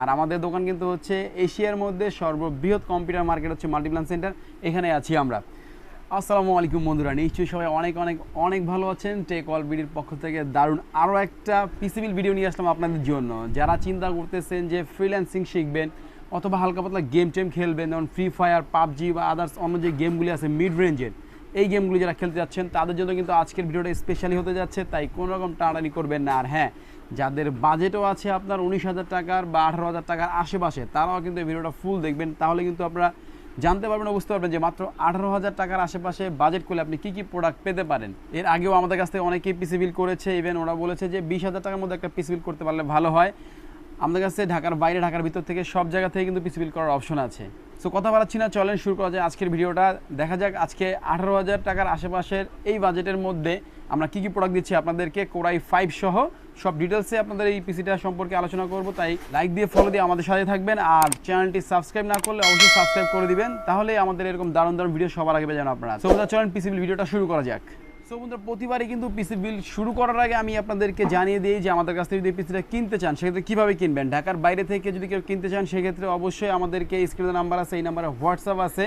আর আমাদের দোকান কিন্তু হচ্ছে এশিয়ার মধ্যে সর্ববৃহৎ কম্পিউটার মার্কেট হচ্ছে মাল্টিপ্ল্যান সেন্টার। এখানে আছি আমরা। আসসালামু আলাইকুম বন্ধুরা, নিশ্চয়ই সবাই অনেক অনেক অনেক ভালো আছেন। টেক অল বিডির পক্ষ থেকে দারুণ আরও একটা পিসিবিল ভিডিও নিয়ে আসলাম আপনাদের জন্য। যারা চিন্তা করতেছেন যে ফ্রিল্যান্সিং শিখবেন অথবা হালকা পাতলা গেম টেম খেলবেন, যেমন ফ্রি ফায়ার, পাবজি বা আদার্স অন্য যে গেমগুলি আছে মিড রেঞ্জের, এই গেমগুলি যারা খেলতে যাচ্ছেন তাদের জন্য কিন্তু আজকের ভিডিওটা স্পেশালি হতে যাচ্ছে। তাই কোনো রকম টানাটানি করবেন না। আর হ্যাঁ, যাদের বাজেটও আছে আপনার 19,000 টাকার বা 18,000 টাকার আশেপাশে, তারাও কিন্তু এই ভিডিওটা ফুল দেখবেন। তাহলে কিন্তু আপনারা জানতে পারবেন ও বুঝতে পারবেন যে মাত্র 18,000 টাকার আশেপাশে বাজেট করলে আপনি কী কী প্রোডাক্ট পেতে পারেন। এর আগেও আমাদের কাছ থেকে অনেকেই পিসি বিল করেছে। ইভেন ওরা বলেছে যে 20,000 টাকার মধ্যে একটা পিসি বিল করতে পারলে ভালো হয়। আমাদের কাছে ঢাকার বাইরে, ঢাকার ভিতর থেকে সব জায়গা থেকে কিন্তু পিসি বিল করার অপশন আছে। সো কথা বাড়াচ্ছি না, চলেন শুরু করা যায় আজকের ভিডিওটা। দেখা যাক আজকে 18,000 টাকার আশেপাশের এই বাজেটের মধ্যে আমরা কী কী প্রোডাক্ট দিচ্ছি আপনাদেরকে। কোরাই 5 সহ সব ডিটেলসে আপনাদের এই পিসিটা সম্পর্কে আলোচনা করব। তাই লাইক দিয়ে ফলো দিয়ে আমাদের সাথে থাকবেন। আর চ্যানেলটি সাবস্ক্রাইব না করলে অবশ্যই সাবস্ক্রাইব করে দিবেন, তাহলে আমাদের এরকম দারুণ দারুণ ভিডিও সবার আগে পেয়ে যান আপনারা। সো চলেন পিসি বিল ভিডিওটা শুরু করা যাক। সো বন্ধুরা, প্রতিবারই কিন্তু পিসি বিল শুরু করার আগে আমি আপনাদেরকে জানিয়ে দিই যে আমাদের কাছ থেকে যদি পিসিটা কিনতে চান সেক্ষেত্রে কীভাবে কিনবেন। ঢাকার বাইরে থেকে যদি কেউ কিনতে চান সেক্ষেত্রে অবশ্যই আমাদেরকে স্ক্রিনে নাম্বার আছে, এই নাম্বারে হোয়াটসঅ্যাপ আছে।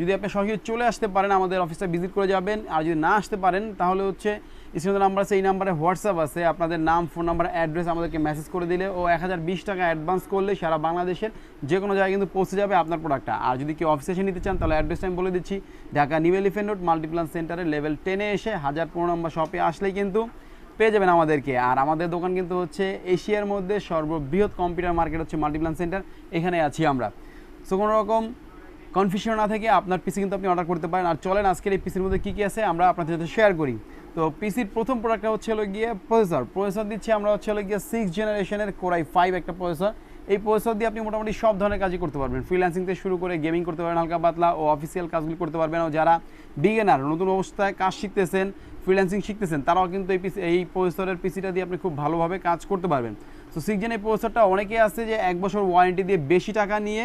যদি আপনি সরাসরি চলে আসতে পারেন আমাদের অফিসে ভিজিট করে যাবেন, আর যদি না আসতে পারেন তাহলে হচ্ছে স্ক্রিনে নাম্বার আছে, এই নাম্বারে হোয়াটসঅ্যাপ আছে। আপনাদের নাম, ফোন নাম্বার, অ্যাড্রেস আমাদেরকে মেসেজ করে দিলে ও 1020 টাকা অ্যাডভান্স করলে সারা বাংলাদেশের যে কোনো জায়গায় কিন্তু পৌঁছে যাবে আপনার প্রোডাক্টটা। আর যদি কেউ অফিসে এসে নিতে চান তাহলে অ্যাড্রেসটা আমি বলে দিচ্ছি, Dhaka new elephant road Multiplan সেন্টারের লেভেল 10-এ এসে 1015 নম্বর শপে আসলেই কিন্তু পেয়ে যাবেন আমাদেরকে। আর আমাদের দোকান কিন্তু হচ্ছে এশিয়ার মধ্যে সর্ববৃহৎ কম্পিউটার মার্কেট হচ্ছে মাল্টিপ্ল্যান সেন্টার। এখানে আছি আমরা। সো কোনো রকম কনফিউশন না থেকে আপনার পিসি কিন্তু আপনি অর্ডার করতে পারেন। আর চলেন আজকের এই পিসির মধ্যে কী কী আছে আমরা আপনাদের সাথে শেয়ার করি। তো পিসির প্রথম প্রোডাক্টটা হচ্ছে গিয়ে প্রসেসর দিচ্ছি আমরা হচ্ছে গিয়ে 6th জেনারেশনের কোরাই 5 একটা প্রসেসর। এই প্রসেসর দিয়ে আপনি মোটামুটি সব ধরনের কাজই করতে পারবেন। ফ্রিল্যান্সিং থেকে শুরু করে গেমিং করতে পারবেন হালকা পাতলা, ও অফিসিয়াল কাজগুলি করতে পারবেন। ও যারা বিগিনার, নতুন অবস্থায় কাজ শিখতেছেন, ফ্রিল্যান্সিং শিখতেছেন, তারাও কিন্তু এই প্রসেসরের পিসিটা দিয়ে আপনি খুব ভালোভাবে কাজ করতে পারবেন। তো 6th জেন এই প্রসেসরটা অনেকেই আছে যে 1 বছর ওয়ারেন্টি দিয়ে বেশি টাকা নিয়ে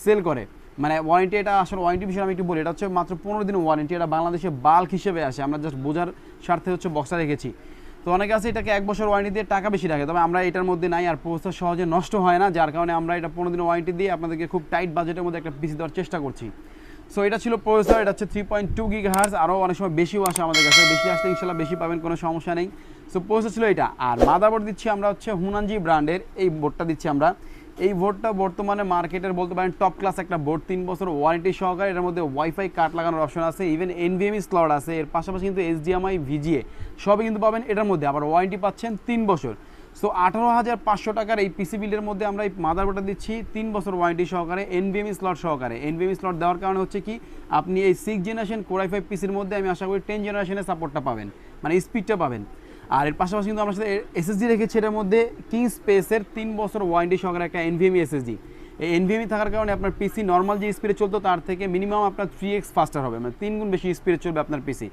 সেল করে। মানে ওয়ারেন্টি, এটা আসলে ওয়ারেন্টি বিষয়ে আমি একটু বলি, এটা হচ্ছে মাত্র 15 দিন ওয়ারেন্টি। এটা বাংলাদেশে বাল্ক হিসেবে আসে, আমরা জাস্ট বোঝার স্বার্থে হচ্ছে বক্সটা রেখেছি। তো অনেকে আছে এটাকে 1 বছর ওয়ারেন্টি দিয়ে টাকা বেশি রাখে, তবে আমরা এটার মধ্যে নাই। আর প্রসেসর সহজে নষ্ট হয় না, যার কারণে আমরা এটা 15 দিন ওয়ারেন্টি দিয়ে আপনাদেরকে খুব টাইট বাজেটের মধ্যে একটা পিসি দেওয়ার চেষ্টা করছি। সো এটা ছিল প্রসেসর। এটা হচ্ছে 3.2 GHz, আরও অনেক সময় বেশিও আসে আমাদের কাছে। বেশি আসলে ইনশাল্লাহ বেশি পাবেন, কোনো সমস্যা নেই। সো প্রসেসর ছিল এটা। আর মাদারবোর্ড দিচ্ছি আমরা হচ্ছে হুনানজি ব্র্যান্ডের এই বোর্ডটা দিচ্ছি আমরা। এই বোর্ডটা বর্তমানে মার্কেটের বলতে পারেন টপ ক্লাস একটা বোর্ড। 3 বছর ওয়ারেন্টি সহকারে। এটার মধ্যে ওয়াইফাই কার্ড লাগানোর অপশন আছে, ইভেন এনভিএমই স্লট আছে। এর পাশাপাশি কিন্তু HDMI, VGA সবই কিন্তু পাবেন এটার মধ্যে। আবার ওয়ারেন্টি পাচ্ছেন 3 বছর। সো 18,500 টাকার এই পিসি বিলের মধ্যে আমরা এই মাদারবোর্ডটা দিচ্ছি 3 বছর ওয়ারেন্টি সহকারে, এনভিএমই স্লট সহকারে। এনভিএমই স্লট দেওয়ার কারণে হচ্ছে কি, আপনি এই 6th জেনারেশন কোরাই 5 পিসির মধ্যে আমি আশা করি 10th জেনারেশনের সাপোর্টটা পাবেন, মানে স্পিডটা পাবেন। আর এর পাশাপাশি কিন্তু আমরা সাথে এসএসডি রেখেছি এটার মধ্যে, কিং স্পেসের 3 বছর ওয়ারেন্টি সহকারে একটা এনভিএমই এসএসডি। এই এনভিএমই থাকার কারণে আপনার পিসি নর্মাল যে স্পিডে চলতো তার থেকে মিনিমাম আপনার 3x ফাস্টার হবে, মানে 3 গুণ বেশি স্পিডে চলবে আপনার পিসি।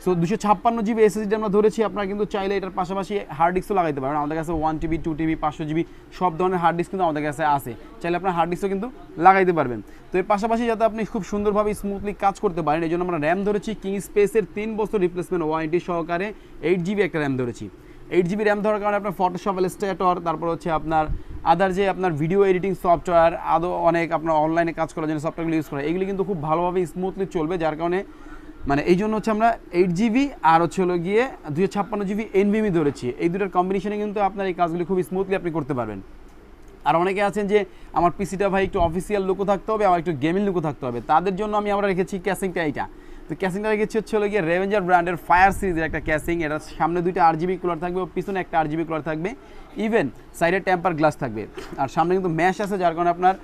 সো 256 জিবি এসএসডি আমরা ধরেছি। আপনারা কিন্তু চাইলে এটার পাশাপাশি হার্ড ডিস্কও লাগাইতে পারেন। আমাদের কাছে 1 TB, 2 TB, 500 জিবি সব ধরনের হার্ড ডিস্ক কিন্তু আমাদের কাছে আছে। চাইলে আপনার হার্ড ডিস্কও কিন্তু লাগাইতে পারবেন। তো এর পাশাপাশি যাতে আপনি খুব সুন্দরভাবে স্মুথলি কাজ করতে পারেন, এই জন্য আমরা র্যাম ধরেছি কিং স্পেসের 3 বছর রিপ্লেসমেন্ট ওয়ারেন্টি সহকারে 8 GB একটা র্যাম ধরেছি। 8 GB র্যাম ধরার কারণে আপনার ফটোশপ, ইলাস্ট্রেটর, তারপর হচ্ছে আপনার আদার যে আপনার ভিডিও এডিটিং সফটওয়্যার, আদৌ অনেক আপনার অনলাইনে কাজ করার জন্য সফটওয়্যারগুলো ইউজ করে, এগুলি কিন্তু খুব ভালোভাবে স্মুথলি চলবে। যার কারণে মানে এই জন্য হচ্ছে আমরা 8 GB আর হচ্ছে গিয়ে 256 GB এনভিএমই ধরেছি। এই দুটোর কম্বিনেশনে কিন্তু আপনার এই কাজগুলি খুব স্মুথলি আপনি করতে পারবেন। আর অনেকে আছেন যে আমার পিসিটা ভাই একটু অফিসিয়াল লুকও থাকতে হবে, আবার একটু গেমিং লুকও থাকতে হবে, তাদের জন্য আমরা রেখেছি ক্যাসিংটা এইটা। তো ক্যাসিংটা রেখেছি হচ্ছে গিয়ে রেভেঞ্জার ব্র্যান্ডের ফায়ার সিরিজের একটা ক্যাসিং। এটা সামনে 2টা RGB কুলার থাকবে, ও পিছনে একটা RGB কুলার থাকবে, ইভেন সাইডে টেম্পার গ্লাস থাকবে। আর সামনে কিন্তু ম্যাশ আছে, যার কারণে আপনার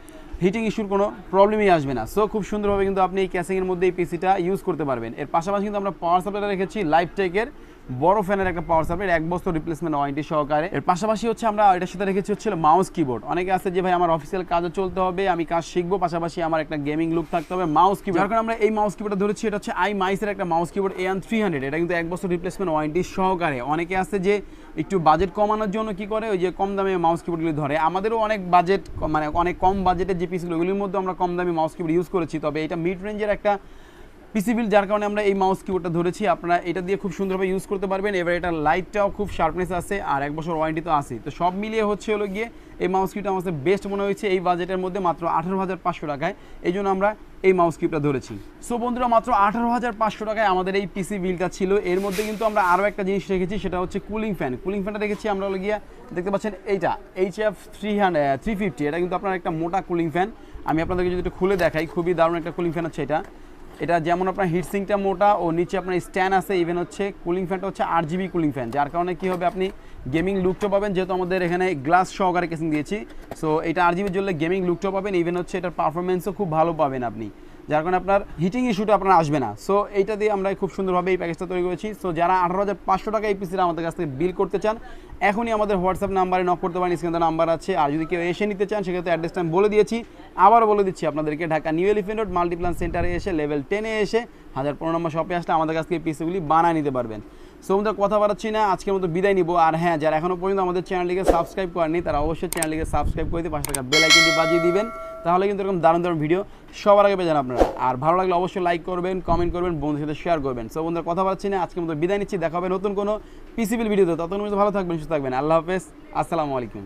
হিটিং ইস্যুর কোনো প্রবলেমই আসবে না। সো খুব সুন্দরভাবে কিন্তু আপনি এই ক্যাসিংয়ের মধ্যে এই পিসিটা ইউজ করতে পারবেন। এর পাশাপাশি কিন্তু আমরা পাওয়ার সাপ্লাইটা রেখেছি লাইফটেকের বড় ফ্যানের একটা পাওয়ার সাপ্লাই, 1 বছর রিপ্লেসমেন্ট ওয়ারেন্টি সহকারে। এর পাশাপাশি হচ্ছে আমরা এটার সাথে রেখেছি হচ্ছে মাউস কিবোর্ড। অনেকে আছে যে ভাই আমার অফিসিয়াল কাজও চলতে হবে, আমি কাজ শিখবো, পাশাপাশি আমার একটা গেমিং লুক থাকতে হবে, মাউস কিবোর্ড। যার কারণে আমরা এই মাউস কিবোর্ডটা ধরেছি। এটা হচ্ছে মাইসের একটা মাউস কিবোর্ড AN300। এটা কিন্তু 1 বছর রিপ্লেসমেন্ট ওয়ারেন্টি সহকারে। অনেকে আছে যে একটু বাজেট কমানোর জন্য কি করে, ওই যে কম দামে মাউস কিবোর্ডগুলি ধরে। আমাদেরও অনেক বাজেট, মানে অনেক কম বাজেটের যে পিসগুলো, ওগুলির মধ্যে আমরা কম দামি মাউস কিবোর্ড ইউজ করেছি। তবে এটা মিড রেঞ্জের একটা পিসি বিল্ড, যার কারণে আমরা এই মাউস কিবোর্ডটা ধরেছি। আপনারা এটা দিয়ে খুব সুন্দরভাবে ইউজ করতে পারবেন। এবার এটার লাইটটাও খুব শার্পনেস আছে, আর 1 বছর ওয়ারেন্টি তো আছে। তো সব মিলিয়ে হলো গিয়ে এই মাউস কিবোর্ডটা আমার বেস্ট মনে হয়েছে এই বাজেটের মধ্যে, মাত্র 18,500 টাকায়। এই জন্য আমরা এই মাউস কিবোর্ডটা ধরেছি। সো বন্ধুরা, মাত্র 18,500 টাকায় আমাদের এই পিসি বিলটা ছিল। এর মধ্যে কিন্তু আমরা আরও একটা জিনিস রেখেছি, সেটা হচ্ছে কুলিং ফ্যান। কুলিং ফ্যানটা রেখেছি আমরা গিয়ে, দেখতে পাচ্ছেন এইটা HF 350। এটা কিন্তু আপনার একটা মোটা কুলিং ফ্যান। আমি আপনাদেরকে যদি একটু খুলে দেখাই, খুবই দারুণ একটা কুলিং ফ্যান হচ্ছে এটা। এটা যেমন আপনার হিটসিংটা মোটা ও নিচে আপনার স্ট্যান্ড আছে, ইভেন হচ্ছে কুলিং ফ্যানটা হচ্ছে RGB কুলিং ফ্যান, যার কারণে কী হবে, আপনি গেমিং লুকটা পাবেন। যেহেতু আমাদের এখানে গ্লাস সহকারে কেসিং দিয়েছি, সো এটা RGB জ্বললে গেমিং লুকটা পাবেন, ইভেন হচ্ছে এটার পারফরমেন্সও খুব ভালো পাবেন আপনি, যার কারণে আপনার হিটিং ইস্যুটা আপনার আসবে না। সো এইটা দিয়ে আমরা খুব সুন্দরভাবে এই প্যাকেজটা তৈরি করেছি। সো যারা 18,500 টাকা এই পিসিটা আমাদের কাছ থেকে বিল করতে চান, এখনই আমাদের হোয়াটসঅ্যাপ নাম্বারে নক করতে পারেন, স্ক্রিনে নাম্বার আছে। আর যদি কেউ এসে নিতে চান, সেক্ষেত্রে অ্যাড্রেসটা আমি বলে দিয়েছি, আবারও বলে দিচ্ছি আপনাদেরকে। Dhaka new elephant road Multiplan সেন্টারে এসে লেভেল 10-এ এসে 1015 নম্বর শপে আসলে আমাদের কাছ থেকে এই পিসিগুলি বানায় নিতে পারবেন। সো আমাদের কথা বাড়াচ্ছি না, আজকের মতো বিদায় নিব। আর হ্যাঁ, যারা এখনও পর্যন্ত আমাদের চ্যানেলটিকে সাবস্ক্রাইব করেনি, তারা অবশ্যই চ্যানেলটিকে সাবস্ক্রাইব করে দিয়ে পাশে থাকা বেল আইকনটি বাজিয়ে দিবেন, তাহলে কিন্তু এরকম দারুণ দারুণ ভিডিও সবার আগে পেয়ে যান আপনারা। আর ভালো লাগলে অবশ্যই লাইক করবেন, কমেন্ট করবেন, বন্ধুদের সাথে শেয়ার করবেন। সো বন্ধুদের কথা বাড়াচ্ছি না, আজকের মতো বিদায় নিচ্ছি। দেখা হবে নতুন কোনো পিসিবিল ভিডিওতে। ততক্ষণ ভালো থাকবেন, সুস্থ থাকবেন। আল্লাহ হাফেজ, আসসালামু আলাইকুম।